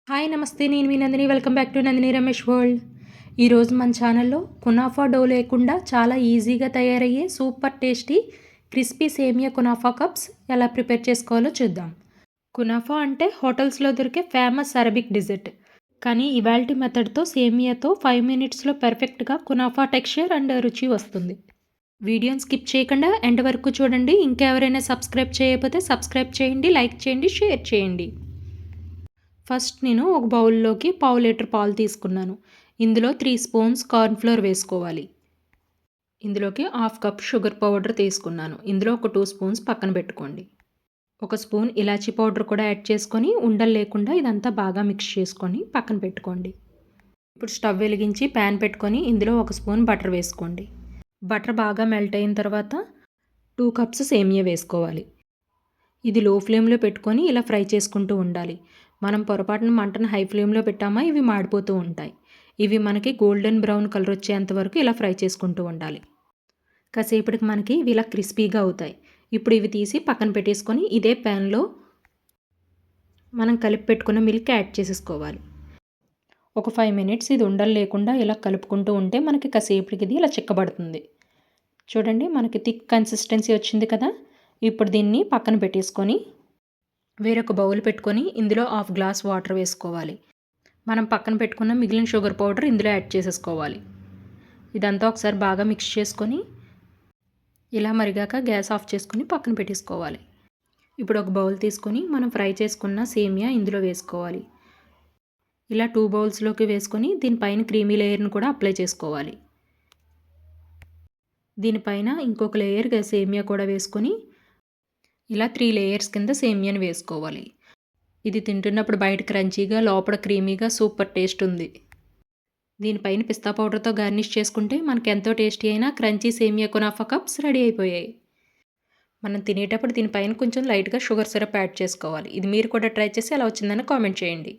Hi నమస్తే, నేను మీ Nandini. Welcome back to Nandini Ramesh world. ఈరోజు మన ఛానల్లో కునాఫా డో లేకుండా చాలా ఈజీగా తయారయ్యే super tasty crispy semiya kunafa cups ఎలా ప్రిపేర్ చేసుకోవాలో చూద్దాం. కునాఫా అంటే హోటల్స్లో దొరికే ఫేమస్ అరబిక్ డిజర్ట్. కానీ ఇవాల్టి మెథడ్తో సేమియాతో 5 మినిట్స్లో పర్ఫెక్ట్గా కునాఫా టెక్స్చర్ అండ్ రుచి వస్తుంది. వీడియోని స్కిప్ చేయకుండా ఎండ్ వరకు చూడండి. ఇంకెవరైనా సబ్స్క్రైబ్ చేయకపోతే సబ్స్క్రైబ్ చేయండి, లైక్ చేయండి, షేర్ చేయండి. ఫస్ట్ నేను ఒక బౌల్లోకి 1/2 లీటర్ పాలు తీసుకున్నాను. ఇందులో 3 స్పూన్స్ కార్న్ఫ్లోర్ వేసుకోవాలి. ఇందులోకి 1/2 కప్ షుగర్ పౌడర్ తీసుకున్నాను. ఇందులో ఒక 2 స్పూన్స్ పక్కన పెట్టుకోండి. 1 స్పూన్ ఇలాచీ పౌడర్ కూడా యాడ్ చేసుకొని ఉండలు లేకుండా ఇదంతా బాగా మిక్స్ చేసుకొని పక్కన పెట్టుకోండి. ఇప్పుడు స్టవ్ వెలిగించి ప్యాన్ పెట్టుకొని ఇందులో 1 స్పూన్ బటర్ వేసుకోండి. బటర్ బాగా మెల్ట్ అయిన తర్వాత 2 కప్స్ సేమియా వేసుకోవాలి. ఇది లో ఫ్లేమ్లో పెట్టుకొని ఇలా ఫ్రై చేసుకుంటూ ఉండాలి. మనం పొరపాటున మంటను హై ఫ్లేమ్లో పెట్టామా ఇవి మాడిపోతూ ఉంటాయి. ఇవి మనకి గోల్డెన్ బ్రౌన్ కలర్ వచ్చేంత వరకు ఇలా ఫ్రై చేసుకుంటూ ఉండాలి. కాసేపటికి మనకి ఇవి ఇలా క్రిస్పీగా అవుతాయి. ఇప్పుడు ఇవి తీసి పక్కన పెట్టేసుకొని ఇదే ప్యాన్లో మనం కలిపి పెట్టుకున్న మిల్క్ యాడ్ చేసేసుకోవాలి. ఒక 5 మినిట్స్ ఇది ఉండలు లేకుండా ఇలా కలుపుకుంటూ ఉంటే మనకి కాసేపటికి ఇది ఇలా చిక్కబడుతుంది. చూడండి, మనకి థిక్ కన్సిస్టెన్సీ వచ్చింది కదా. ఇప్పుడు దీన్ని పక్కన పెట్టేసుకొని వేరొక బౌల్ పెట్టుకొని ఇందులో 1/2 గ్లాస్ వాటర్ వేసుకోవాలి. మనం పక్కన పెట్టుకున్న మిగిలిన షుగర్ పౌడర్ ఇందులో యాడ్ చేసేసుకోవాలి. ఇదంతా ఒకసారి బాగా మిక్స్ చేసుకొని ఇలా మరిగాక గ్యాస్ ఆఫ్ చేసుకొని పక్కన పెట్టేసుకోవాలి. ఇప్పుడు ఒక బౌల్ తీసుకొని మనం ఫ్రై చేసుకున్న సేమియా ఇందులో వేసుకోవాలి. ఇలా 2 బౌల్స్లోకి వేసుకొని దీనిపైన క్రీమీ లేయర్ని కూడా అప్లై చేసుకోవాలి. దీనిపైన ఇంకొక లేయర్ సేమియా కూడా వేసుకొని ఇలా 3 లేయర్స్ కింద సేమియాని వేసుకోవాలి. ఇది తింటున్నప్పుడు బయట క్రంచీగా లోపల క్రీమీగా సూపర్ టేస్ట్ ఉంది. దీనిపైన పిస్తా పౌడర్తో గార్నిష్ చేసుకుంటే మనకి ఎంతో టేస్టీ అయిన క్రంచీ సేమియా కునాఫా కప్స్ రెడీ అయిపోయాయి. మనం తినేటప్పుడు దీనిపైన కొంచెం లైట్గా షుగర్ సిరప్ యాడ్ చేసుకోవాలి. ఇది మీరు కూడా ట్రై చేసి ఎలా వచ్చిందని కామెంట్ చేయండి.